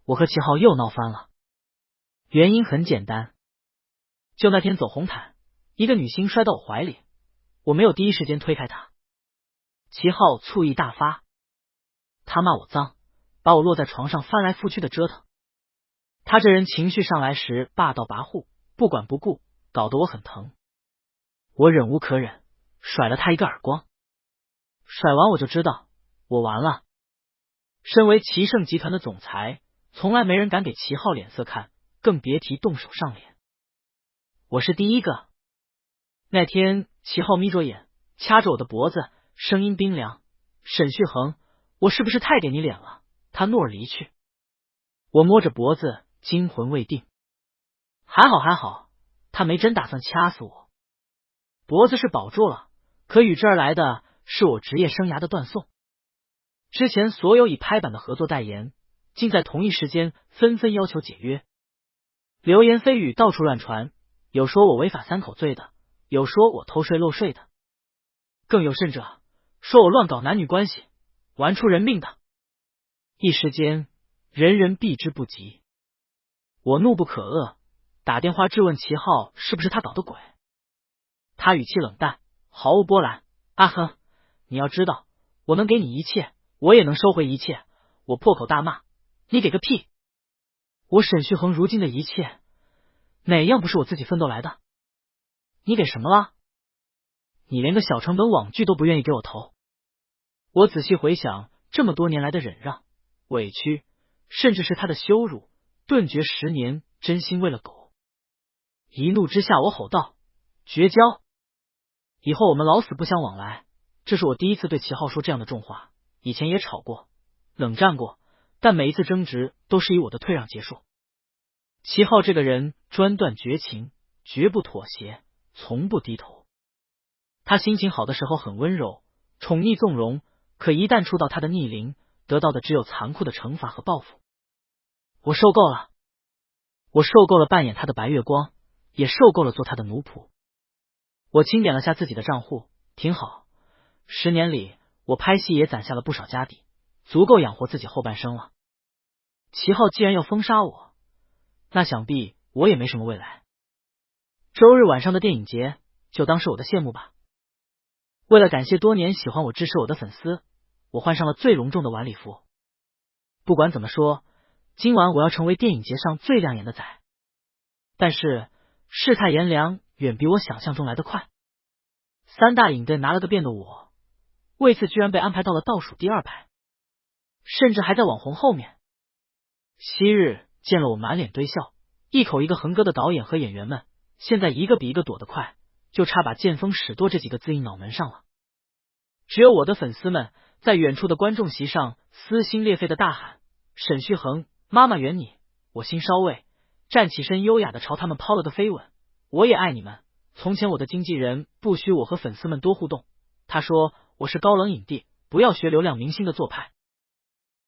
我和齐浩又闹翻了。原因很简单，就那天走红毯，一个女星摔到我怀里，我没有第一时间推开她。齐浩醋意大发，他骂我脏，把我落在床上翻来覆去的折腾。他这人情绪上来时霸道跋扈，不管不顾，搞得我很疼。我忍无可忍，甩了他一个耳光。甩完我就知道我完了。身为齐盛集团的总裁，从来没人敢给齐浩脸色看，更别提动手上脸。我是第一个。那天齐浩眯着眼，掐着我的脖子，声音冰凉：沈旭恒，我是不是太给你脸了？他怒而离去。我摸着脖子，惊魂未定。还好，他没真打算掐死我。脖子是保住了，可与之而来的是我职业生涯的断送。之前所有已拍板的合作代言，竟在同一时间纷纷要求解约。流言蜚语到处乱传，有说我违法3口罪的，有说我偷税漏税的，更有甚者说我乱搞男女关系，玩出人命的。一时间人人避之不及。我怒不可遏，打电话质问齐浩是不是他搞的鬼。他语气冷淡，毫无波澜：阿恒，你要知道，我能给你一切，我也能收回一切。我破口大骂：你给个屁！我沈旭恒如今的一切，哪样不是我自己奋斗来的？你给什么了？你连个小成本网剧都不愿意给我投。我仔细回想这么多年来的忍让、委屈，甚至是他的羞辱，顿觉10年真心为了狗。一怒之下，我吼道：绝交！以后我们老死不相往来。这是我第一次对齐浩说这样的重话，以前也吵过，冷战过，但每一次争执都是以我的退让结束。齐浩这个人专断绝情，绝不妥协，从不低头。他心情好的时候很温柔，宠溺纵容，可一旦触到他的逆鳞，得到的只有残酷的惩罚和报复。我受够了，我受够了扮演他的白月光，也受够了做他的奴仆。我清点了下自己的账户，挺好。10年里，我拍戏也攒下了不少家底，足够养活自己后半生了。齐浩既然要封杀我，那想必我也没什么未来。周日晚上的电影节，就当是我的谢幕吧。为了感谢多年喜欢我支持我的粉丝，我换上了最隆重的晚礼服。不管怎么说，今晚我要成为电影节上最亮眼的仔。但是世态炎凉远比我想象中来得快。3大影队拿了个遍的我，位次居然被安排到了倒数第2排，甚至还在网红后面。昔日见了我满脸堆笑，一口一个横歌的导演和演员们，现在一个比一个躲得快，就差把剑锋使舵这几个字印脑门上了。只有我的粉丝们在远处的观众席上撕心裂肺的大喊：沈旭恒，妈妈圆你！我心稍慰，站起身优雅的朝他们抛了个飞吻。我也爱你们。从前我的经纪人不许我和粉丝们多互动，他说我是高冷影帝，不要学流量明星的做派。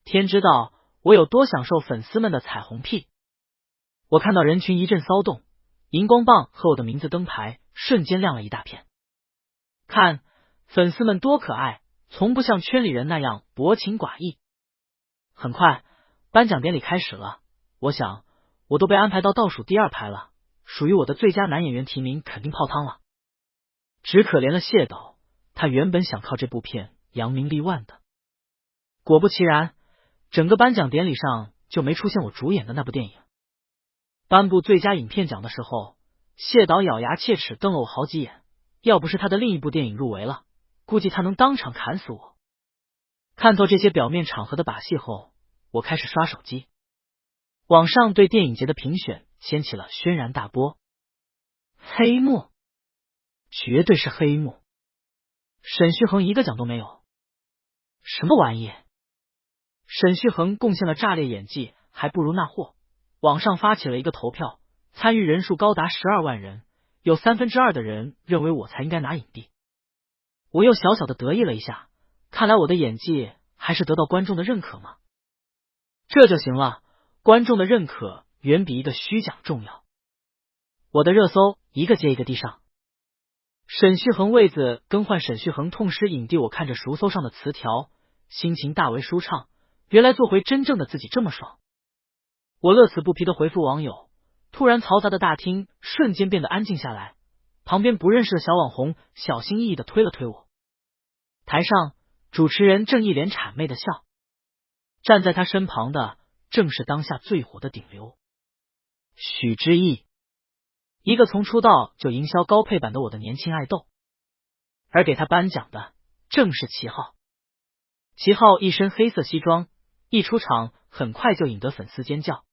天知道我有多享受粉丝们的彩虹屁。我看到人群一阵骚动，荧光棒和我的名字灯牌瞬间亮了一大片。看，粉丝们多可爱，从不像圈里人那样薄情寡义。很快颁奖典礼开始了，我想我都被安排到倒数第2排了，属于我的最佳男演员提名肯定泡汤了。只可怜了谢导，他原本想靠这部片扬名立万的。果不其然，整个颁奖典礼上就没出现我主演的那部电影。颁布最佳影片奖的时候，谢导咬牙切齿瞪了我好几眼，要不是他的另一部电影入围了，估计他能当场砍死我。看透这些表面场合的把戏后，我开始刷手机。网上对电影节的评选掀起了轩然大波。黑幕，绝对是黑幕。沈旭恒一个奖都没有。什么玩意？沈旭恒贡献了炸裂演技，还不如那货。网上发起了一个投票，参与人数高达12万人，有2/3的人认为我才应该拿影帝。我又小小的得意了一下，看来我的演技还是得到观众的认可嘛。这就行了，观众的认可远比一个虚奖重要。我的热搜一个接一个地上。沈旭恒位子更换，沈旭恒痛失影帝，我看着熟搜上的词条，心情大为舒畅，原来做回真正的自己这么爽。我乐此不疲的回复网友，突然嘈杂的大厅瞬间变得安静下来，旁边不认识的小网红小心翼翼的推了推我。台上主持人正一脸谄媚的笑，站在他身旁的正是当下最火的顶流许知意，一个从出道就营销高配版的我的年轻爱豆。而给他颁奖的正是齐昊。齐昊一身黑色西装，一出场很快就引得粉丝尖叫。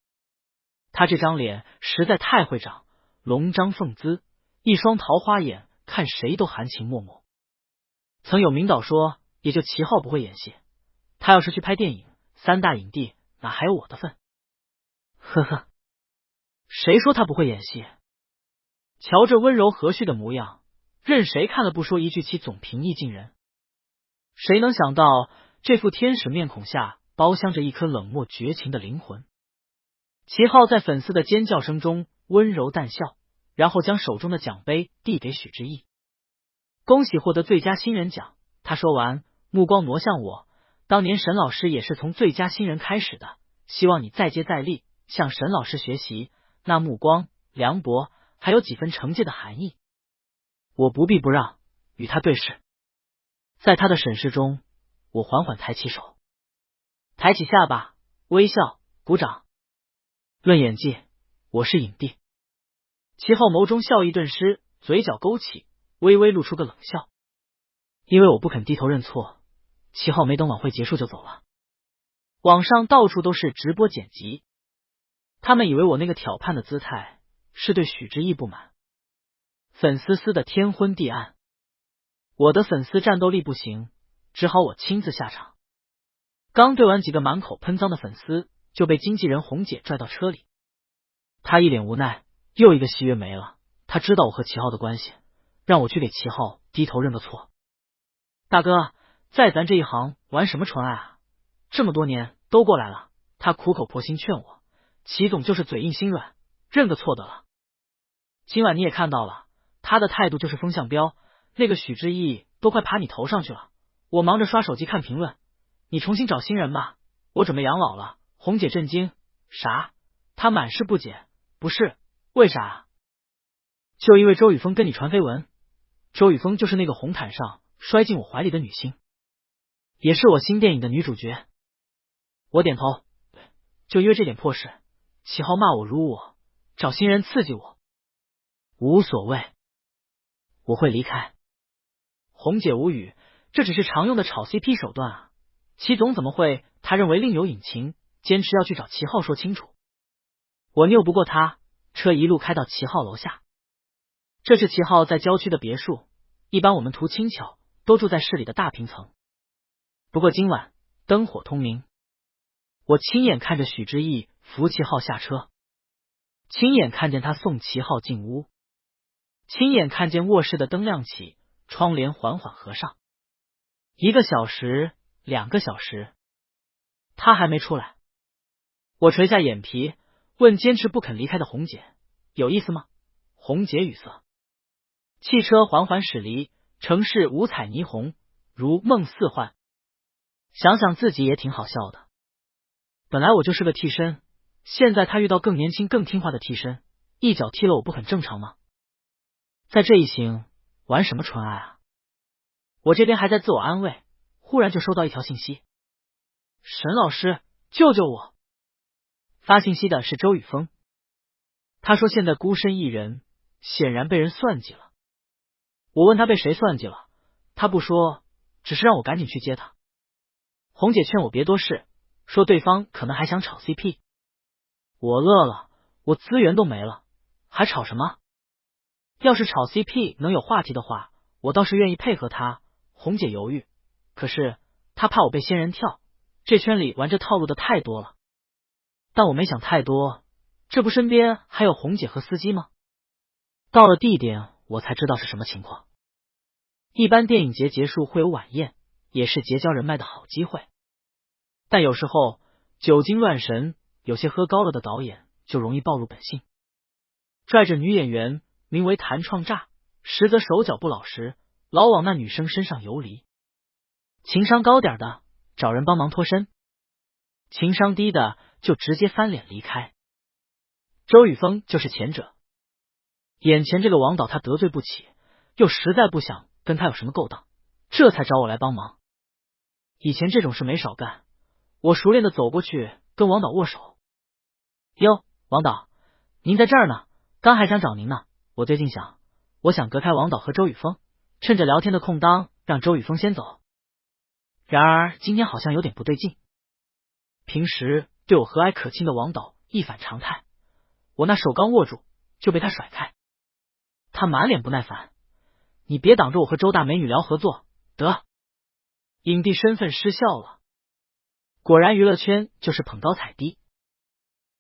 他这张脸实在太会长，龙张凤姿，一双桃花眼，看谁都含情脉脉。曾有名导说，也就齐昊不会演戏，他要是去拍电影，3大影帝哪还有我的份？呵呵，谁说他不会演戏？瞧这温柔和煦的模样，任谁看了不说一句，其总平易近人。谁能想到这副天使面孔下包厢着一颗冷漠绝情的灵魂？齐昊在粉丝的尖叫声中温柔淡笑，然后将手中的奖杯递给许知意。恭喜获得最佳新人奖。他说完，目光挪向我，当年沈老师也是从最佳新人开始的，希望你再接再厉，向沈老师学习。那目光凉薄，还有几分惩戒的含义。我不避不让，与他对视。在他的审视中，我缓缓抬起手，抬起下巴，微笑，鼓掌。论演技，我是影帝。齐昊眸中笑意顿失，嘴角勾起，微微露出个冷笑。因为我不肯低头认错，齐昊没等晚会结束就走了。网上到处都是直播剪辑，他们以为我那个挑畔的姿态是对许知意不满，粉丝撕得天昏地暗。我的粉丝战斗力不行，只好我亲自下场。刚对完几个满口喷脏的粉丝，就被经纪人红姐拽到车里。她一脸无奈，又一个戏约没了。她知道我和齐昊的关系，让我去给齐昊低头认个错。大哥，在咱这一行玩什么纯爱啊？这么多年都过来了。他苦口婆心劝我，齐总就是嘴硬心软，认个错得了。今晚你也看到了，他的态度就是风向标，那个许知意都快爬你头上去了。我忙着刷手机看评论，你重新找新人吧，我准备养老了。红姐震惊，啥？她满是不解，不是，为啥啊？就因为周雨峰跟你传绯闻。周雨峰就是那个红毯上摔进我怀里的女星，也是我新电影的女主角。我点头，就因为这点破事，齐昊骂我辱我，找新人刺激我。无所谓，我会离开。红姐无语，这只是常用的炒 CP 手段啊。齐总怎么会？他认为另有隐情，坚持要去找齐昊说清楚。我拗不过他，车一路开到齐昊楼下。这是齐昊在郊区的别墅，一般我们图轻巧都住在市里的大平层。不过今晚灯火通明，我亲眼看着许知意扶齐昊下车，亲眼看见他送齐昊进屋，亲眼看见卧室的灯亮起，窗帘缓缓合上。1个小时，2个小时，他还没出来。我垂下眼皮，问坚持不肯离开的红姐，有意思吗？红姐语塞。汽车缓缓驶离，城市五彩霓虹，如梦似幻。想想自己也挺好笑的。本来我就是个替身，现在他遇到更年轻更听话的替身，一脚踢了我不很正常吗？在这一行玩什么纯爱啊？我这边还在自我安慰，忽然就收到一条信息，沈老师救救我。发信息的是周雨峰，他说现在孤身一人，显然被人算计了。我问他被谁算计了，他不说，只是让我赶紧去接他。红姐劝我别多事，说对方可能还想炒 CP。我乐了，我资源都没了，还炒什么？要是炒 CP 能有话题的话，我倒是愿意配合他。红姐犹豫，可是她怕我被仙人跳，这圈里玩这套路的太多了。但我没想太多，这不身边还有红姐和司机吗？到了地点，我才知道是什么情况。一般电影节结束会有晚宴，也是结交人脉的好机会。但有时候酒精乱神，有些喝高了的导演就容易暴露本性，拽着女演员名为弹创炸，实则手脚不老实，老往那女生身上游离。情商高点的找人帮忙脱身，情商低的就直接翻脸离开。周雨峰就是前者。眼前这个王导他得罪不起，又实在不想跟他有什么勾当，这才找我来帮忙。以前这种事没少干，我熟练的走过去跟王导握手。哟，王导，您在这儿呢，刚还想找您呢。我最近我想隔开王导和周雨峰，趁着聊天的空当让周雨峰先走。然而今天好像有点不对劲，平时对我和蔼可亲的王导一反常态，我那手刚握住就被他甩开。他满脸不耐烦，你别挡着我和周大美女聊合作，得。影帝身份失效了，果然娱乐圈就是捧高踩低。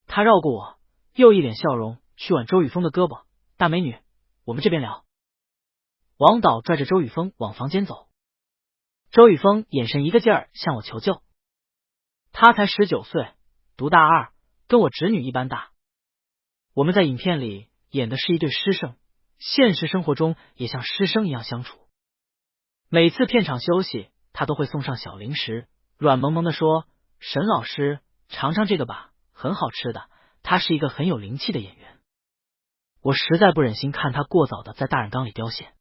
他绕过我，又一脸笑容去挽周雨峰的胳膊，大美女，我们这边聊。王导拽着周雨峰往房间走，周雨峰眼神一个劲儿向我求救。他才19岁，读大2，跟我侄女一般大。我们在影片里演的是一对师生，现实生活中也像师生一样相处。每次片场休息，他都会送上小零食，软萌萌的说：“沈老师，尝尝这个吧，很好吃的。”他是一个很有灵气的演员。我实在不忍心看他过早的在大染缸里凋谢。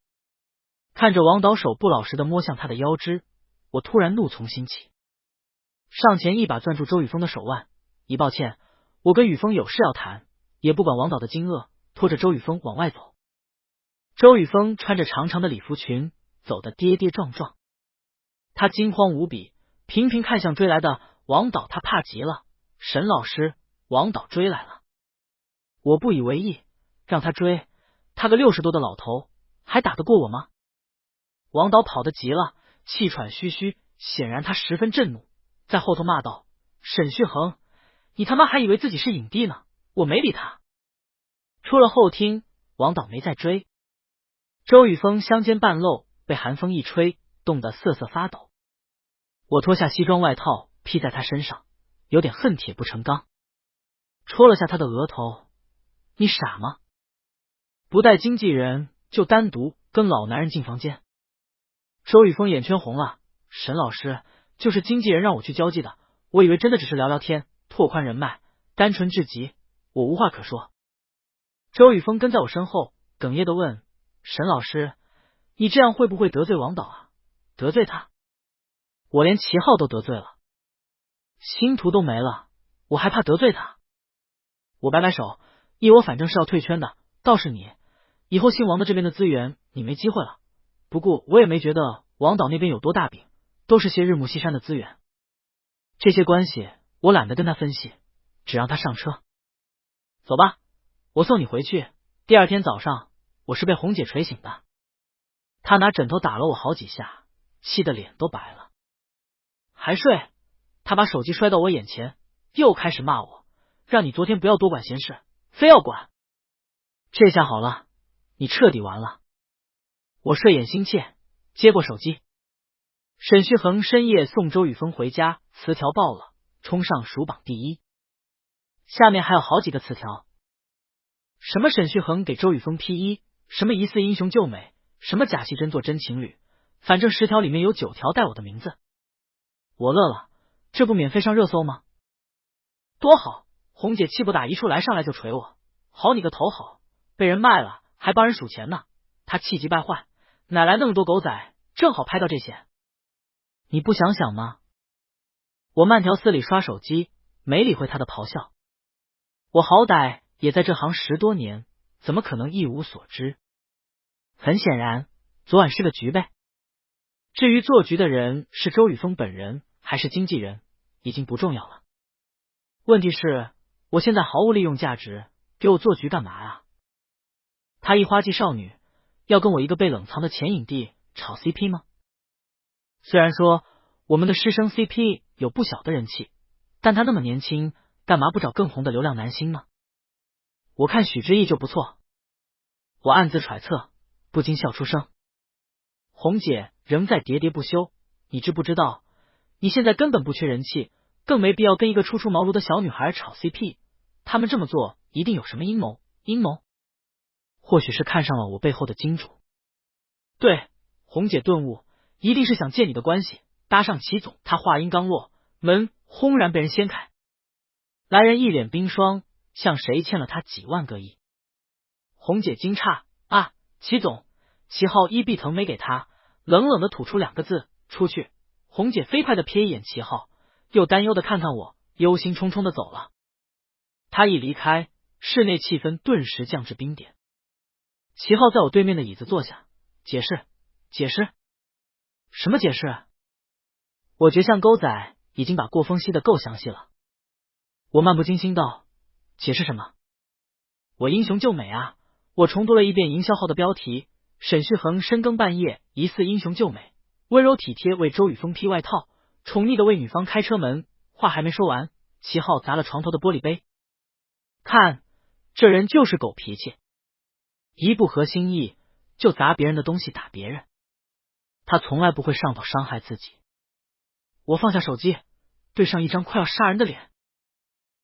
看着王导手不老实的摸向他的腰肢，我突然怒从心起，上前一把攥住周雨峰的手腕，一抱歉，我跟雨峰有事要谈，也不管王导的惊愕，拖着周雨峰往外走。周雨峰穿着长长的礼服裙，走得跌跌撞撞，他惊慌无比，频频看向追来的王导，他怕极了。沈老师，王导追来了。我不以为意，让他追，他个60多的老头还打得过我吗？王导跑得急了，气喘吁吁，显然他十分震怒，在后头骂道：“沈旭恒，你他妈还以为自己是影帝呢！”我没理他。出了后厅，王导没再追。周雨峰香肩半露，被寒风一吹，冻得瑟瑟发抖。我脱下西装外套披在他身上，有点恨铁不成钢，戳了下他的额头：“你傻吗？不带经纪人就单独跟老男人进房间？”周雨峰眼圈红了：“沈老师，就是经纪人让我去交际的，我以为真的只是聊聊天，拓宽人脉，单纯至极，我无话可说。”周雨峰跟在我身后，哽咽的问：“沈老师，你这样会不会得罪王导啊？得罪他？我连齐昊都得罪了，星途都没了，我还怕得罪他？”我摆摆手，意我反正是要退圈的，倒是你，以后姓王的这边的资源你没机会了。不过我也没觉得王导那边有多大饼，都是些日暮西山的资源，这些关系我懒得跟他分析，只让他上车。走吧，我送你回去。第二天早上，我是被红姐捶醒的，她拿枕头打了我好几下，气得脸都白了。还睡？她把手机摔到我眼前，又开始骂我，让你昨天不要多管闲事，非要管。这下好了，你彻底完了。我睡眼心切，接过手机。沈旭恒深夜送周雨峰回家，词条爆了，冲上蜀榜第1。下面还有好几个词条，什么沈旭恒给周雨峰 P1，什么疑似英雄救美，什么假戏真做真情侣，反正10条里面有9条带我的名字。我乐了，这不免费上热搜吗？多好，红姐气不打一处来，上来就捶我，好你个头好，被人卖了还帮人数钱呢。她气急败坏，哪来那么多狗仔，正好拍到这些。你不想想吗？我慢条斯理刷手机，没理会他的咆哮。我好歹也在这行10多年，怎么可能一无所知？很显然，昨晚是个局呗。至于做局的人是周雨峰本人还是经纪人，已经不重要了。问题是，我现在毫无利用价值，给我做局干嘛啊？她一花季少女，要跟我一个被冷藏的前影帝炒 CP 吗？虽然说我们的师生 CP 有不小的人气，但他那么年轻，干嘛不找更红的流量男星呢？我看许知意就不错。我暗自揣测，不禁笑出声。红姐仍在喋喋不休，你知不知道，你现在根本不缺人气，更没必要跟一个初出茅庐的小女孩炒 CP， 他们这么做一定有什么阴谋，或许是看上了我背后的金主。对，红姐顿悟，一定是想借你的关系搭上齐总。她话音刚落，门轰然被人掀开，来人一脸冰霜，像谁欠了他几万个亿。红姐惊诧啊，齐总。齐浩一臂疼没给他，冷冷的吐出2个字：出去。红姐飞快的瞥一眼齐浩，又担忧的看看我，忧心忡忡的走了。他一离开，室内气氛顿时降至冰点。齐浩在我对面的椅子坐下，解释，解释，什么解释？我觉像狗仔已经把过风吸得够详细了。我漫不经心道，解释什么？我英雄救美啊！我重读了一遍营销号的标题，沈旭恒深更半夜疑似英雄救美，温柔体贴为周雨峰披外套，宠溺的为女方开车门。话还没说完，齐浩砸了床头的玻璃杯。看，这人就是狗脾气，一不合心意就砸别人的东西打别人，他从来不会上到伤害自己。我放下手机，对上一张快要杀人的脸。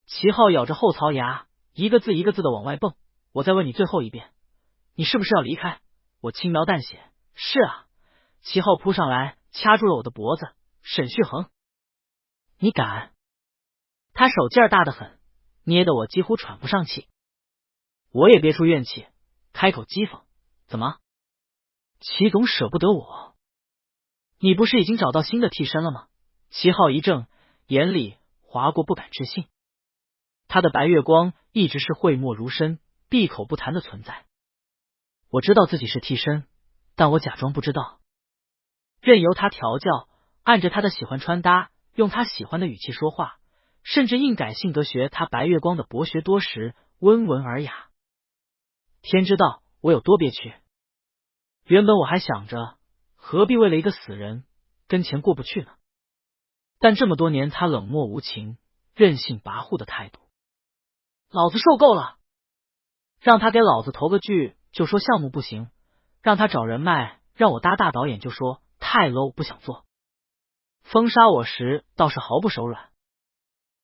齐浩咬着后槽牙，一个字一个字的往外蹦。我再问你最后一遍，你是不是要离开？我轻描淡写，是啊。齐浩扑上来掐住了我的脖子，沈旭恒，你敢？他手劲儿大得很，捏得我几乎喘不上气。我也憋出怨气，开口讥讽，怎么？齐总舍不得我？你不是已经找到新的替身了吗？齐浩一怔，眼里划过不敢置信。他的白月光一直是讳莫如深、闭口不谈的存在。我知道自己是替身，但我假装不知道，任由他调教，按着他的喜欢穿搭，用他喜欢的语气说话，甚至硬改性格学他白月光的博学多识、温文尔雅。天知道我有多憋屈。原本我还想着何必为了一个死人跟钱过不去呢，但这么多年他冷漠无情、任性跋扈的态度，老子受够了。让他给老子投个剧就说项目不行，让他找人脉让我搭大导演就说太 low 不想做，封杀我时倒是毫不手软。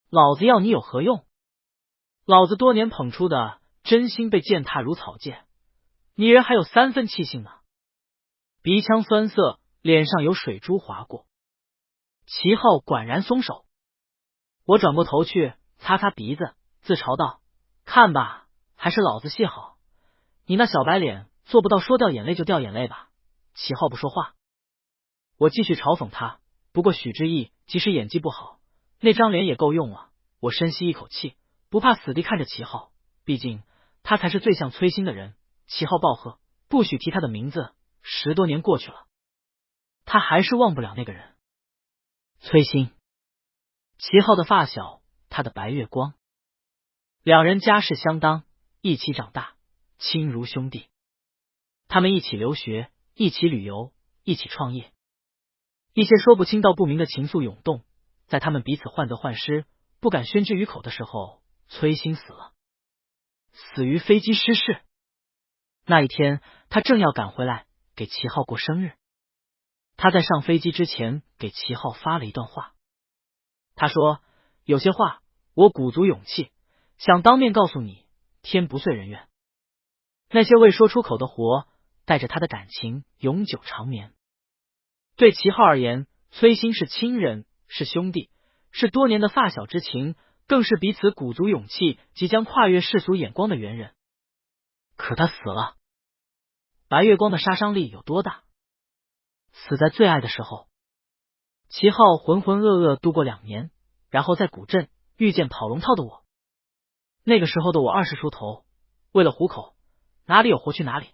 老子要你有何用？老子多年捧出的真心被践踏如草芥，你人还有3分气性呢。鼻腔酸涩，脸上有水珠划过。齐浩宛然松手。我转过头去擦擦鼻子，自嘲道，看吧，还是老子戏好，你那小白脸做不到说掉眼泪就掉眼泪吧。齐浩不说话。我继续嘲讽他，不过许知意即使演技不好，那张脸也够用了。我深吸一口气，不怕死地看着齐浩，毕竟他才是最像崔鑫的人。齐浩暴喝，不许提他的名字，10多年过去了，他还是忘不了那个人。崔鑫，齐浩的发小，他的白月光，两人家世相当，一起长大，亲如兄弟。他们一起留学，一起旅游，一起创业。一些说不清道不明的情愫涌动，在他们彼此患得患失，不敢宣之于口的时候，崔鑫死了，死于飞机失事。那一天，他正要赶回来给齐浩过生日。他在上飞机之前给齐浩发了一段话。他说，有些话我鼓足勇气想当面告诉你，天不遂人愿。那些未说出口的活，带着他的感情永久长眠。对齐浩而言，崔鑫是亲人，是兄弟，是多年的发小之情，更是彼此鼓足勇气即将跨越世俗眼光的缘人。可他死了。白月光的杀伤力有多大？死在最爱的时候。齐浩浑浑噩噩度过2年，然后在古镇遇见跑龙套的我。那个时候的我20出头，为了糊口，哪里有活去哪里。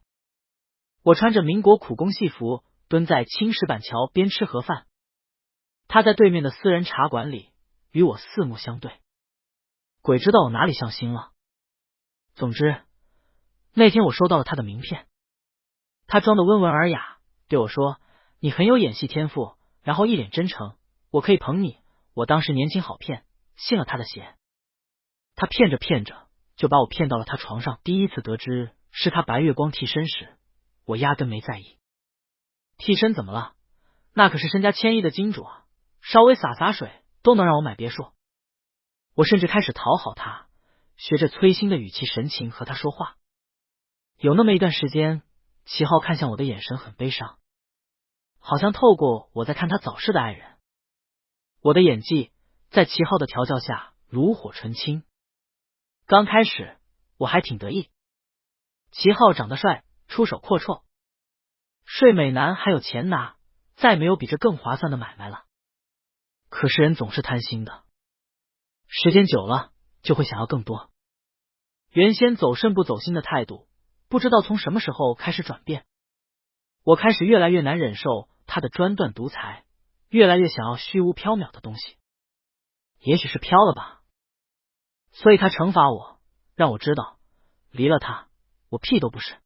我穿着民国苦工戏服，蹲在青石板桥边吃盒饭。他在对面的私人茶馆里与我四目相对。鬼知道我哪里像心了。总之，那天我收到了他的名片。他装得温文尔雅，对我说，你很有演戏天赋，然后一脸真诚，我可以捧你。我当时年轻好骗，信了他的邪。他骗着骗着就把我骗到了他床上。第一次得知是他白月光替身时，我压根没在意。替身怎么了？那可是身家1000亿的金主啊，稍微洒水都能让我买别墅。我甚至开始讨好他，学着崔鑫的语气神情和他说话。有那么一段时间，齐浩看向我的眼神很悲伤，好像透过我在看他早逝的爱人。我的演技在齐浩的调教下炉火纯青。刚开始我还挺得意，齐浩长得帅，出手阔绰，睡美男还有钱拿，再没有比这更划算的买卖了。可是人总是贪心的，时间久了就会想要更多。原先走肾不走心的态度，不知道从什么时候开始转变。我开始越来越难忍受他的专断独裁，越来越想要虚无缥缈的东西。也许是飘了吧，所以他惩罚我，让我知道离了他我屁都不是。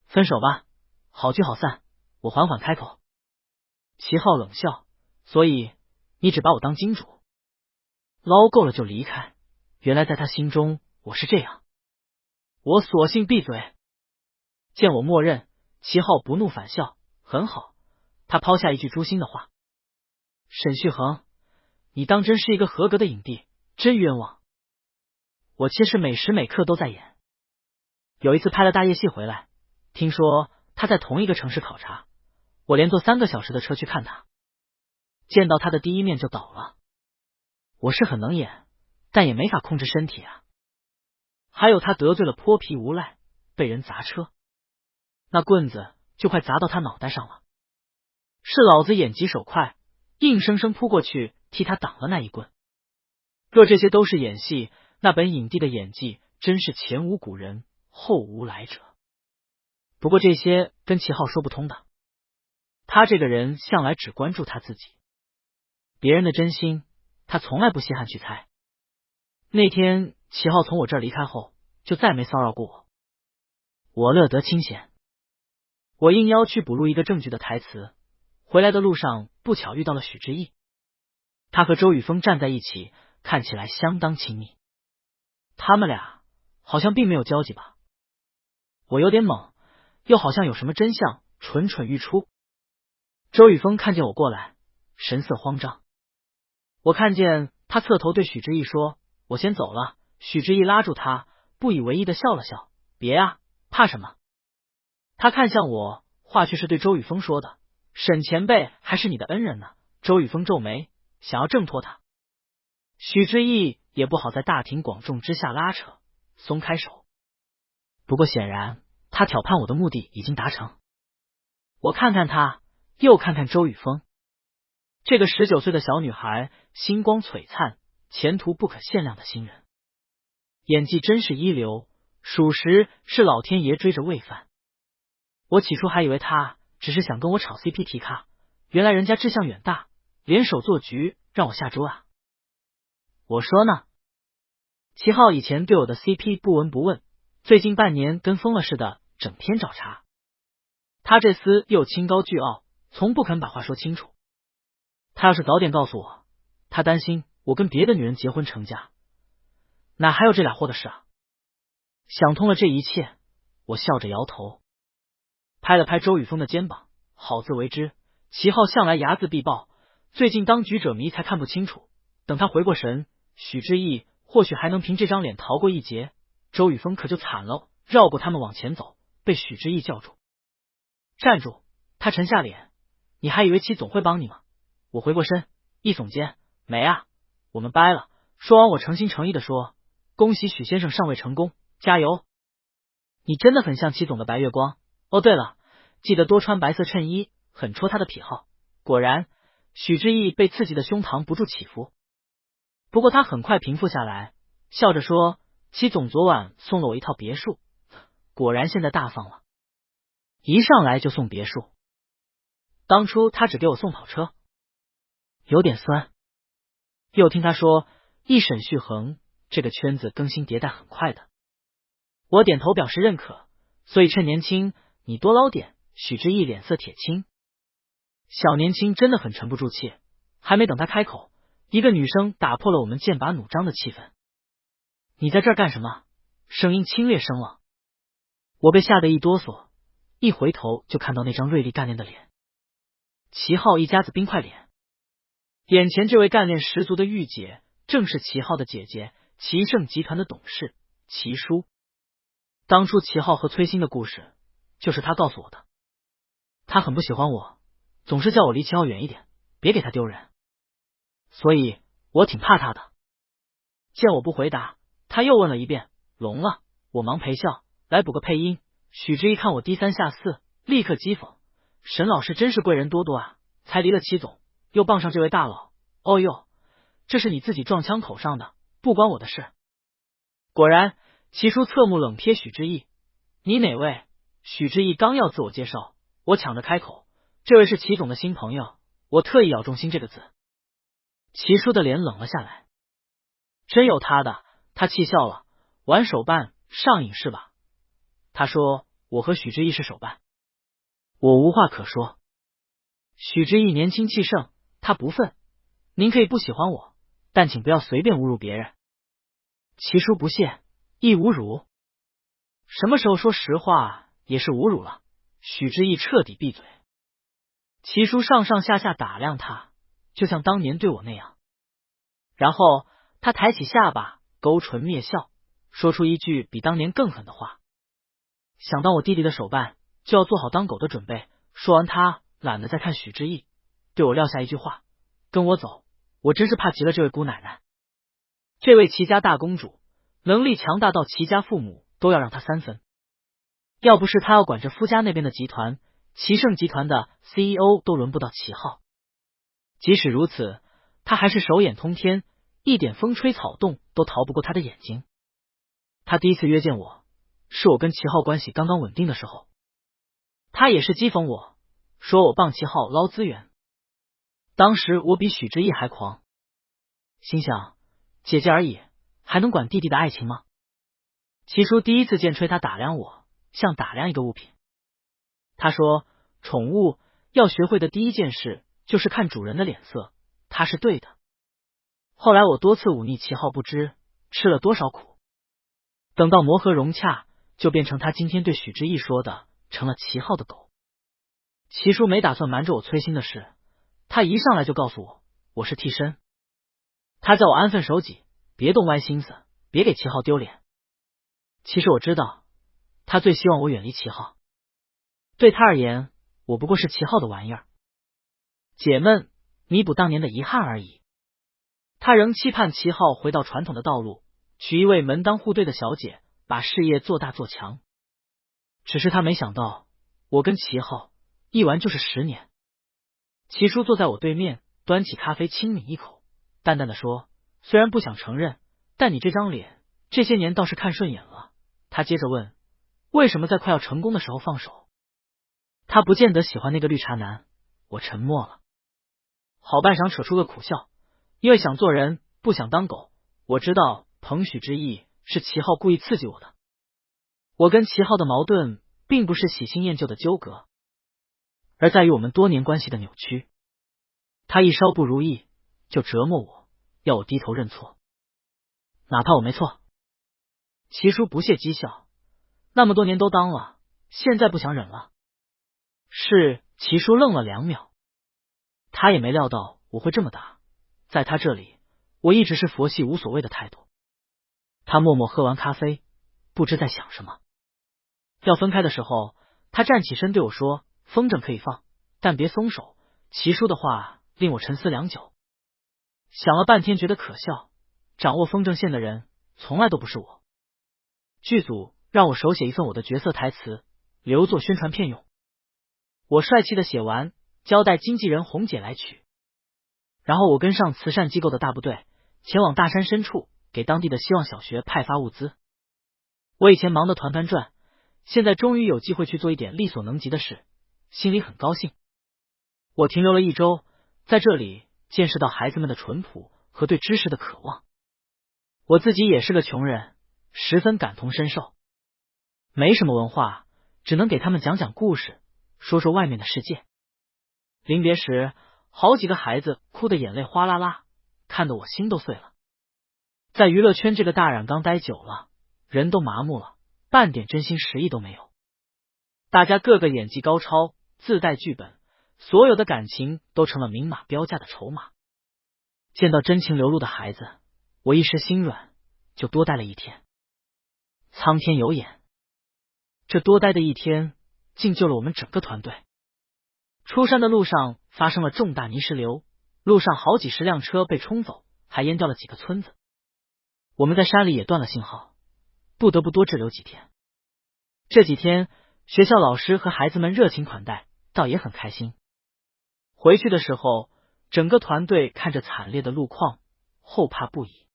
分手吧，好聚好散。我缓缓开口。齐浩冷笑，所以你只把我当金主，捞够了就离开。原来在他心中我是这样。我索性闭嘴。见我默认，齐浩不怒反笑，很好。他抛下一句诛心的话：沈旭恒，你当真是一个合格的影帝，真冤枉。我其实每时每刻都在演。有一次拍了大夜戏回来，听说他在同一个城市考察，我连坐3个小时的车去看他，见到他的第一面就倒了。我是很能演，但也没法控制身体啊。还有他得罪了泼皮无赖，被人砸车，那棍子就快砸到他脑袋上了，是老子眼疾手快，硬生生扑过去替他挡了那一棍。若这些都是演戏，那本影帝的演技真是前无古人后无来者。不过这些跟齐浩说不通的，他这个人向来只关注他自己，别人的真心他从来不稀罕去猜。那天齐浩从我这儿离开后，就再没骚扰过我，我乐得清闲。我应邀去补录一个正剧的台词，回来的路上不巧遇到了许知意，他和周雨峰站在一起，看起来相当亲密。他们俩好像并没有交集吧？我有点懵，又好像有什么真相蠢蠢欲出。周雨峰看见我过来，神色慌张。我看见他侧头对许知意说：我先走了。许知意拉住他，不以为意的笑了笑：别啊，怕什么？他看向我，话却是对周雨峰说的：沈前辈还是你的恩人呢。周雨峰皱眉，想要挣脱他。许知意也不好在大庭广众之下拉扯，松开手。不过显然他挑盼我的目的已经达成。我看看他，又看看周雨峰，这个19岁的小女孩，星光璀璨，前途不可限量的新人，演技真是一流，属实是老天爷追着喂饭。我起初还以为他只是想跟我炒 CP 提咖，原来人家志向远大，联手做局让我下桌啊。我说呢，齐浩以前对我的 CP 不闻不问，最近半年跟疯了似的，整天找茬。他这厮又清高倨傲，从不肯把话说清楚。他要是早点告诉我，他担心我跟别的女人结婚成家，哪还有这俩货的事啊？想通了这一切，我笑着摇头，拍了拍周雨峰的肩膀，好自为之。齐浩向来睚眦必报，最近当局者迷才看不清楚，等他回过神，许知意或许还能凭这张脸逃过一劫，周雨峰可就惨了，绕过他们往前走，被许知意叫住。站住！他沉下脸，你还以为齐总会帮你吗？我回过身，一耸肩，没啊，我们掰了。说完，我诚心诚意的说：恭喜许先生尚未成功，加油！你真的很像齐总的白月光。哦，对了，记得多穿白色衬衣，很戳他的癖好。果然，许知意被刺激的胸膛不住起伏。不过他很快平复下来，笑着说：齐总昨晚送了我一套别墅，果然现在大方了，一上来就送别墅。当初他只给我送跑车，有点酸。又听他说一沈旭恒，这个圈子更新迭代很快的。我点头表示认可，所以趁年轻你多捞点。许知意脸色铁青，小年轻真的很沉不住气。还没等他开口，一个女生打破了我们剑拔弩张的气氛。你在这儿干什么？声音清冽生冷。我被吓得一哆嗦，一回头就看到那张锐利干练的脸，齐浩一家子冰块脸。眼前这位干练十足的御姐，正是齐浩的姐姐，齐盛集团的董事齐叔。当初齐浩和崔鑫的故事，就是他告诉我的。他很不喜欢我，总是叫我离齐浩远一点，别给他丢人，所以我挺怕他的。见我不回答，他他又问了一遍，聋了？我忙陪笑，来补个配音。许知意看我低三下四，立刻讥讽：沈老师真是贵人多多啊，才离了齐总，又傍上这位大佬。哦哟，这是你自己撞枪口上的，不关我的事。果然，齐叔侧目冷瞥许知意，你哪位？许知意刚要自我介绍，我抢着开口，这位是齐总的新朋友，我特意咬中心这个字。齐叔的脸冷了下来，真有他的，他气笑了，玩手办上瘾是吧？他说我和许知意是手办，我无话可说。许知意年轻气盛，他不忿，您可以不喜欢我，但请不要随便侮辱别人。齐叔不屑，亦侮辱？什么时候说实话也是侮辱了？许知意彻底闭嘴。齐叔上上下下打量他，就像当年对我那样，然后他抬起下巴，勾唇蔑笑，说出一句比当年更狠的话：想当我弟弟的手办，就要做好当狗的准备。说完，他懒得再看许知意，对我撂下一句话：跟我走。我真是怕极了这位姑奶奶。这位齐家大公主能力强大到齐家父母都要让她3分，要不是她要管着夫家那边的集团，齐盛集团的 CEO 都轮不到齐浩。即使如此，她还是手眼通天，一点风吹草动都逃不过她的眼睛。她第一次约见我，是我跟齐浩关系刚刚稳定的时候，她也是讥讽我，说我帮齐浩捞资源。当时我比许知意还狂，心想姐姐而已，还能管弟弟的爱情吗？齐叔第一次见吹他打量我，像打量一个物品。他说宠物要学会的第一件事就是看主人的脸色，他是对的。后来我多次忤逆齐浩，不知吃了多少苦，等到磨合融洽，就变成他今天对许知意说的，成了齐浩的狗。齐叔没打算瞒着我催心的事，他一上来就告诉我，我是替身。他叫我安分守己，别动歪心思，别给齐浩丢脸。其实我知道，他最希望我远离齐浩，对他而言，我不过是齐浩的玩意儿，解闷，弥补当年的遗憾而已。他仍期盼齐浩回到传统的道路，娶一位门当户对的小姐，把事业做大做强。只是他没想到，我跟齐浩一玩就是10年。齐叔坐在我对面，端起咖啡轻抿一口，淡淡的说，虽然不想承认，但你这张脸这些年倒是看顺眼了。他接着问，为什么在快要成功的时候放手？他不见得喜欢那个绿茶男。我沉默了，好半晌扯出个苦笑，因为想做人，不想当狗。我知道彭许之意是齐浩故意刺激我的，我跟齐浩的矛盾并不是喜新厌旧的纠葛，而在于我们多年关系的扭曲。他一稍不如意就折磨我，要我低头认错，哪怕我没错。齐叔不屑讥笑，那么多年都当了，现在不想忍了？是。齐叔愣了2秒，他也没料到我会这么打，在他这里我一直是佛系无所谓的态度。他默默喝完咖啡，不知在想什么。要分开的时候，他站起身对我说，风筝可以放，但别松手。齐叔的话令我沉思良久，想了半天觉得可笑，掌握风筝线的人从来都不是我。剧组让我手写一份我的角色台词，留作宣传片用。我帅气的写完，交代经纪人红姐来取，然后我跟上慈善机构的大部队，前往大山深处给当地的希望小学派发物资。我以前忙得团团转，现在终于有机会去做一点力所能及的事，心里很高兴。我停留了1周，在这里见识到孩子们的淳朴和对知识的渴望。我自己也是个穷人，十分感同身受。没什么文化，只能给他们讲讲故事，说说外面的世界。临别时，好几个孩子哭得眼泪哗啦啦，看得我心都碎了。在娱乐圈这个大染缸待久了，人都麻木了，半点真心实意都没有。大家个个演技高超，自带剧本，所有的感情都成了明码标价的筹码。见到真情流露的孩子，我一时心软，就多待了1天。苍天有眼，这多待的1天竟救了我们整个团队。出山的路上发生了重大泥石流，路上好几10辆车被冲走，还淹掉了几个村子。我们在山里也断了信号，不得不多滞留几天。这几天学校老师和孩子们热情款待，倒也很开心。回去的时候，整个团队看着惨烈的路况，后怕不已。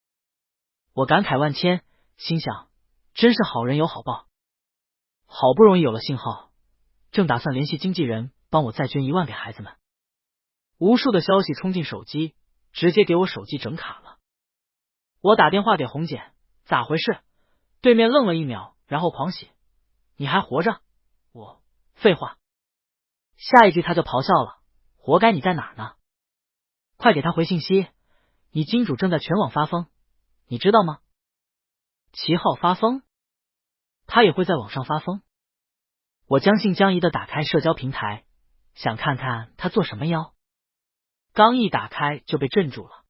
我感慨万千，心想真是好人有好报。好不容易有了信号，正打算联系经纪人帮我再捐1万给孩子们，无数的消息冲进手机，直接给我手机整卡了。我打电话给红姐，咋回事？对面愣了1秒，然后狂喜，你还活着？我废话。下一句他就咆哮了，活该你在哪儿呢？快给他回信息，你金主正在全网发疯，你知道吗？齐浩发疯？他也会在网上发疯？我将信将疑的打开社交平台，想看看他做什么妖。刚一打开就被镇住了。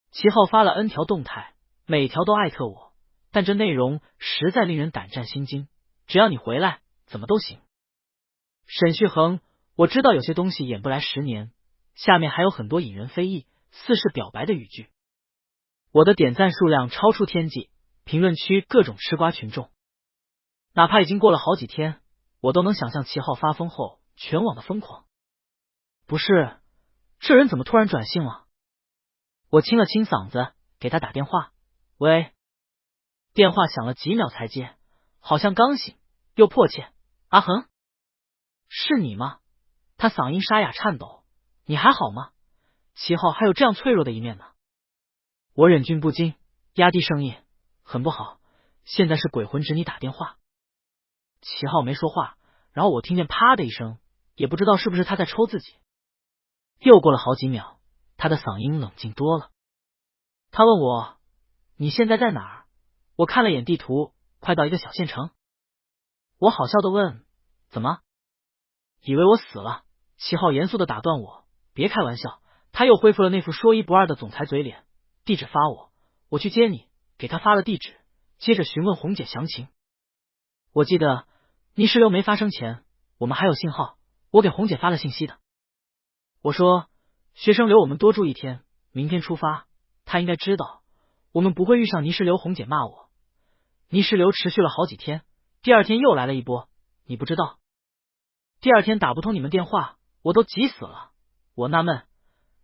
齐浩发了 N 条动态，每条都艾特我，但这内容实在令人胆战心惊，只要你回来怎么都行。沈旭恒，我知道有些东西演不来10年，下面还有很多引人非议似是表白的语句。我的点赞数量超出天际，评论区各种吃瓜群众。哪怕已经过了好几天，我都能想象齐浩发疯后全网的疯狂。不是，这人怎么突然转性了？我清了清嗓子，给他打电话。喂。电话响了几秒才接，好像刚醒，又迫切。阿恒，是你吗？他嗓音沙哑颤抖。你还好吗？齐浩还有这样脆弱的一面呢。我忍俊不禁，压低声音，很不好，现在是鬼魂指你打电话。齐浩没说话，然后我听见啪的一声，也不知道是不是他在抽自己。又过了好几秒，他的嗓音冷静多了。他问我，你现在在哪儿？我看了眼地图，快到一个小县城。我好笑的问，怎么？以为我死了？齐浩严肃的打断我，别开玩笑。他又恢复了那副说一不二的总裁嘴脸。地址发我去接你。给他发了地址，接着询问红姐详情。我记得泥石流没发生前，我们还有信号，我给红姐发了信息的。我说学生留我们多住1天，明天出发。他应该知道我们不会遇上泥石流。红姐骂我，泥石流持续了好几天，第2天又来了一波，你不知道。第2天打不通你们电话，我都急死了。我纳闷，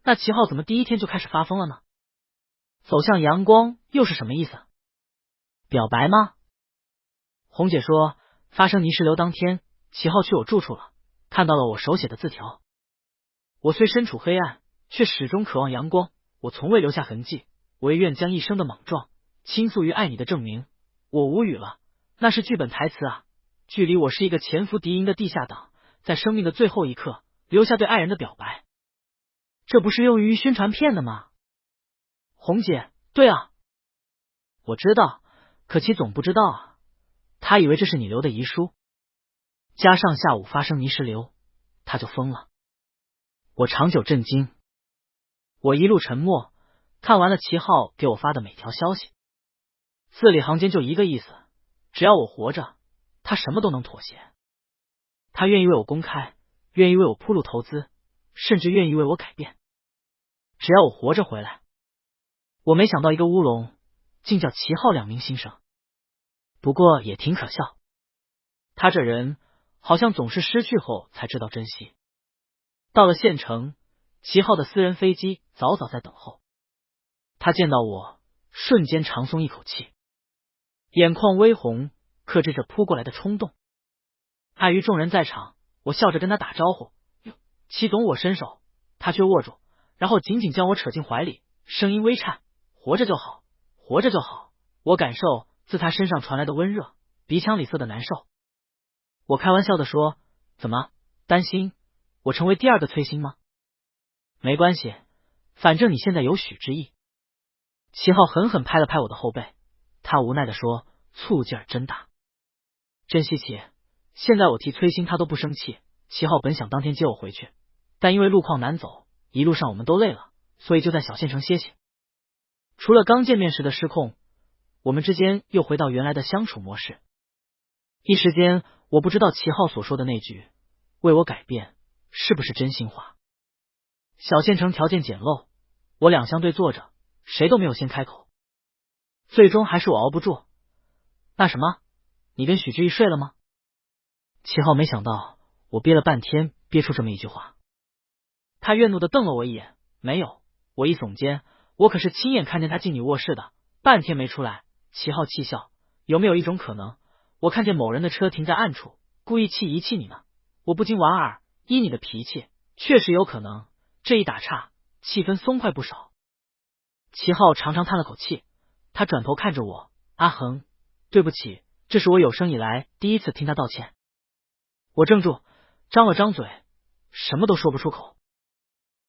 那齐浩怎么第1天就开始发疯了呢？走向阳光又是什么意思？表白吗？红姐说，发生泥石流当天，齐浩去我住处了，看到了我手写的字条。我虽身处黑暗，却始终渴望阳光。我从未留下痕迹，我也愿将一生的莽撞倾诉于爱你的证明。我无语了，那是剧本台词啊！距离我是一个潜伏敌营的地下党，在生命的最后一刻留下对爱人的表白，这不是用于宣传片的吗？红姐，对啊，我知道，可其总不知道啊，他以为这是你留的遗书。加上下午发生泥石流，他就疯了。我长久震惊，我一路沉默，看完了齐浩给我发的每条消息，字里行间就一个意思，只要我活着，他什么都能妥协。他愿意为我公开，愿意为我铺路投资，甚至愿意为我改变，只要我活着回来。我没想到一个乌龙竟叫齐浩两名新生，不过也挺可笑。他这人好像总是失去后才知道珍惜。到了县城，齐浩的私人飞机早早在等候。他见到我，瞬间长松一口气，眼眶微红，克制着扑过来的冲动。碍于众人在场，我笑着跟他打招呼：“哟，齐总，我伸手。”他却握住，然后紧紧将我扯进怀里，声音微颤：“活着就好，活着就好。”我感受自他身上传来的温热，鼻腔里涩的难受。我开玩笑的说：“怎么，担心我成为第2个崔鑫吗？”没关系，反正你现在有许之意。齐浩狠狠拍了拍我的后背，他无奈的说：“醋劲儿真大，真稀奇。”现在我替崔鑫他都不生气。齐浩本想当天接我回去，但因为路况难走，一路上我们都累了，所以就在小县城歇歇。除了刚见面时的失控，我们之间又回到原来的相处模式。一时间我不知道齐浩所说的那句为我改变是不是真心话。小县城条件简陋，我俩相对坐着，谁都没有先开口。最终还是我熬不住。那什么，你跟许志毅睡了吗？齐浩没想到我憋了半天憋出这么一句话。他怨怒的瞪了我一眼，没有。我一耸肩，我可是亲眼看见他进你卧室的，半天没出来。齐浩气笑，有没有一种可能，我看见某人的车停在暗处，故意遗弃你呢？我不禁莞尔，依你的脾气，确实有可能。这一打岔，气氛松快不少。齐浩长长叹了口气，他转头看着我，阿恒，对不起，这是我有生以来第一次听他道歉。我怔住，张了张嘴，什么都说不出口。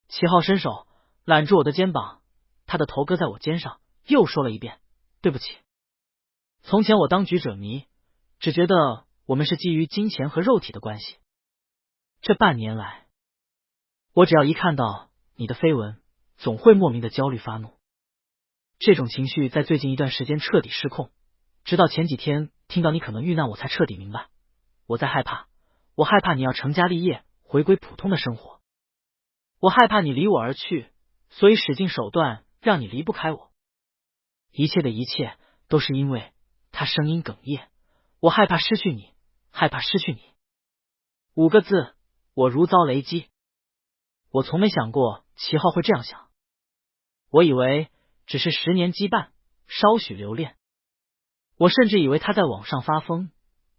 齐浩伸手揽住我的肩膀，他的头搁在我肩上，又说了一遍，对不起。从前我当局者迷，只觉得我们是基于金钱和肉体的关系。这半年来，我只要一看到你的绯闻，总会莫名的焦虑发怒。这种情绪在最近一段时间彻底失控，直到前几天听到你可能遇难，我才彻底明白，我在害怕，我害怕你要成家立业，回归普通的生活。我害怕你离我而去，所以使尽手段让你离不开我。一切的一切都是因为他声音哽咽，我害怕失去你，害怕失去你。5个字，我如遭雷击。我从没想过齐浩会这样想，我以为只是10年羁绊，稍许留恋。我甚至以为他在网上发疯，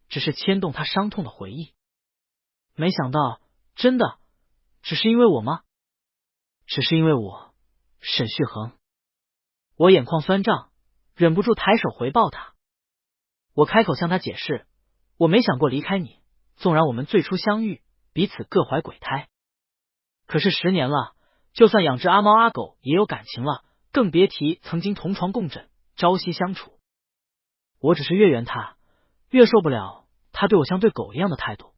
只是牵动他伤痛的回忆。没想到，真的只是因为我吗？只是因为我，沈旭恒。我眼眶酸胀，忍不住抬手回抱他。我开口向他解释，我没想过离开你，纵然我们最初相遇，彼此各怀鬼胎。可是10年了，就算养只阿猫阿狗也有感情了，更别提曾经同床共枕，朝夕相处。我只是越怨他，越受不了他对我像对狗一样的态度。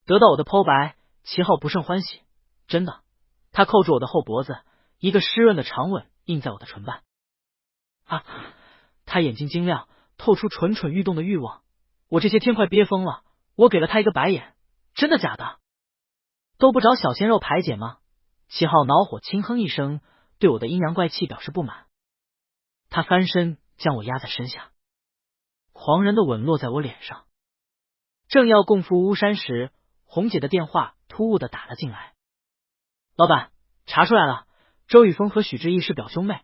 得到我的剖白，齐浩不胜欢喜，真的。他扣住我的后脖子，一个湿润的长吻印在我的唇瓣。啊！他眼睛晶亮，透出蠢蠢欲动的欲望。我这些天快憋疯了，我给了他一个白眼。真的假的？都不找小鲜肉排解吗？齐浩恼火轻哼一声，对我的阴阳怪气表示不满。他翻身将我压在身下，狂人的吻落在我脸上。正要共赴巫山时，红姐的电话突兀的打了进来。老板，查出来了，周雨峰和许志毅是表兄妹。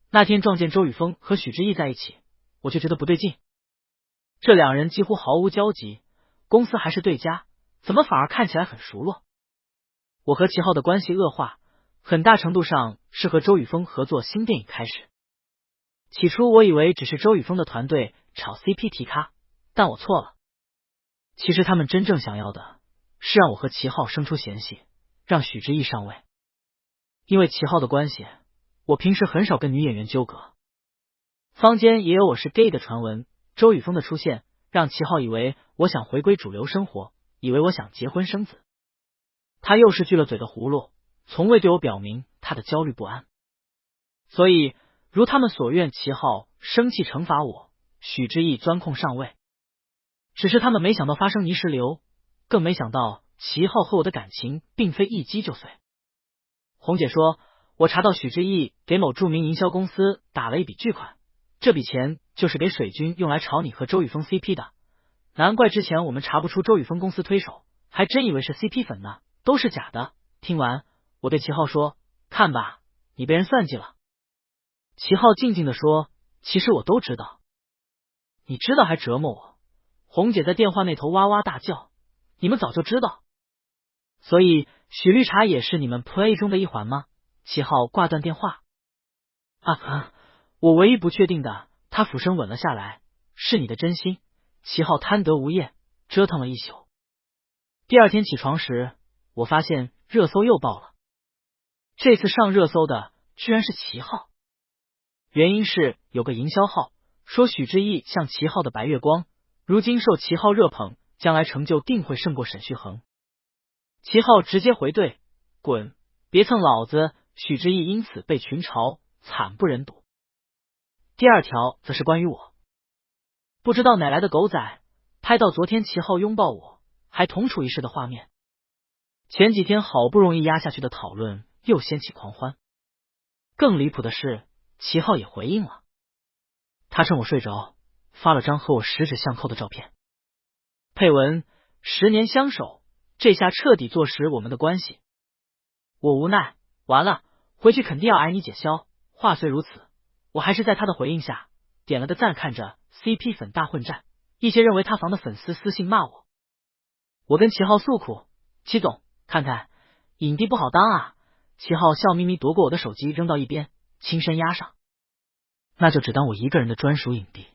那天撞见周雨峰和许志毅在一起，我就觉得不对劲。这2人几乎毫无交集，公司还是对家，怎么反而看起来很熟络？我和齐浩的关系恶化，很大程度上是和周雨峰合作新电影开始。起初我以为只是周雨峰的团队炒 CP 提咖，但我错了。其实他们真正想要的是让我和齐浩生出嫌隙，让许志毅上位。因为齐浩的关系，我平时很少跟女演员纠葛。坊间也有我是 gay 的传闻，周雨峰的出现让齐浩以为我想回归主流生活，以为我想结婚生子。他又是锯了嘴的葫芦，从未对我表明他的焦虑不安。所以如他们所愿，齐浩生气惩罚我，许志毅钻空上位。只是他们没想到发生泥石流，更没想到齐浩和我的感情并非一击就碎。红姐说，我查到许志毅给某著名营销公司打了一笔巨款，这笔钱就是给水军用来炒你和周雨峰 CP 的。难怪之前我们查不出周雨峰公司推手，还真以为是 CP 粉呢，都是假的。听完，我对齐浩说，看吧，你被人算计了。齐浩静静地说，其实我都知道。你知道还折磨我？红姐在电话那头哇哇大叫，你们早就知道。所以许绿茶也是你们 play 中的一环吗？齐浩挂断电话。我唯一不确定的，他俯身吻了下来，是你的真心。齐浩贪得无厌，折腾了一宿。第二天起床时，我发现热搜又爆了。这次上热搜的居然是齐浩，原因是有个营销号说许志毅像齐浩的白月光，如今受齐浩热捧，将来成就定会胜过沈旭恒。齐浩直接回怼，滚，别蹭老子！许志毅因此被群嘲，惨不忍睹。第二条则是关于我，不知道哪来的狗仔拍到昨天齐浩拥抱我，还同处一室的画面。前几天好不容易压下去的讨论又掀起狂欢。更离谱的是，齐浩也回应了。他趁我睡着，发了张和我十指相扣的照片。配文：10年相守，这下彻底坐实我们的关系。我无奈，完了，回去肯定要挨你姐削。话虽如此，我还是在他的回应下点了个赞。看着 CP 粉大混战，一些认为他房的粉丝私信骂我。我跟齐浩诉苦，齐总，看看影帝不好当啊。齐浩笑眯眯夺过我的手机扔到一边，轻声压上，那就只当我一个人的专属影帝。